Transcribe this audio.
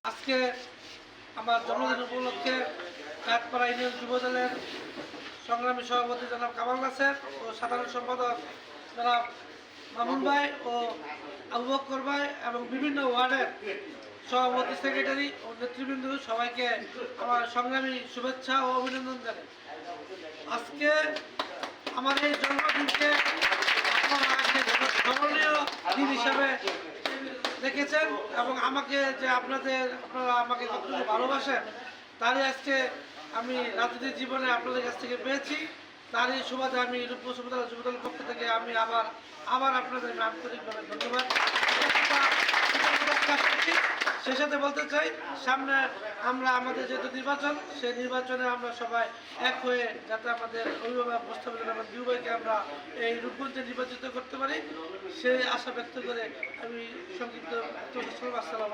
আজকে আমার জন্মদিন উপলক্ষে কাঠপাড়া ইউনিয়ন যুবদলের সংগ্রামী সভাপতি জনাব কামাল নাসের ও সাধারণ সম্পাদক জনাব মামুন ভাই ও আবু বকর ভাই এবং বিভিন্ন ওয়ার্ডের সভাপতি সেক্রেটারি ও নেতৃবৃন্দ সবাইকে আমার সংগ্রামী শুভেচ্ছা ও অভিনন্দন জানাই। আজকে আমার এই জন্মদিনকে আপনারা স্মরণীয় দিন হিসাবে দেখেছেন এবং আমাকে যে আপনারা আমাকে কতটুকু ভালোবাসেন তারই আজকে আমি রাজনৈতিক জীবনে আপনাদের কাছ থেকে পেয়েছি। তারই সুবাদে আমি রূপপুর উপজেলা যুবদলের পক্ষ থেকে আমি আবার আপনাদের আন্তরিকভাবে ধন্যবাদ প্রকাশ করছি। সে সাথে বলতে চাই, সামনে আমাদের যেহেতু নির্বাচন, সেই নির্বাচনে আমরা সবাই এক হয়ে যাতে আমাদের অভিভাবক মোস্তাফিজুর রহমান দিউ ভাইকে আমরা এই রূপগঞ্জে নির্বাচিত করতে পারি, সেই আশা ব্যক্ত করে আমি সংক্ষিপ্ত আসসালাম।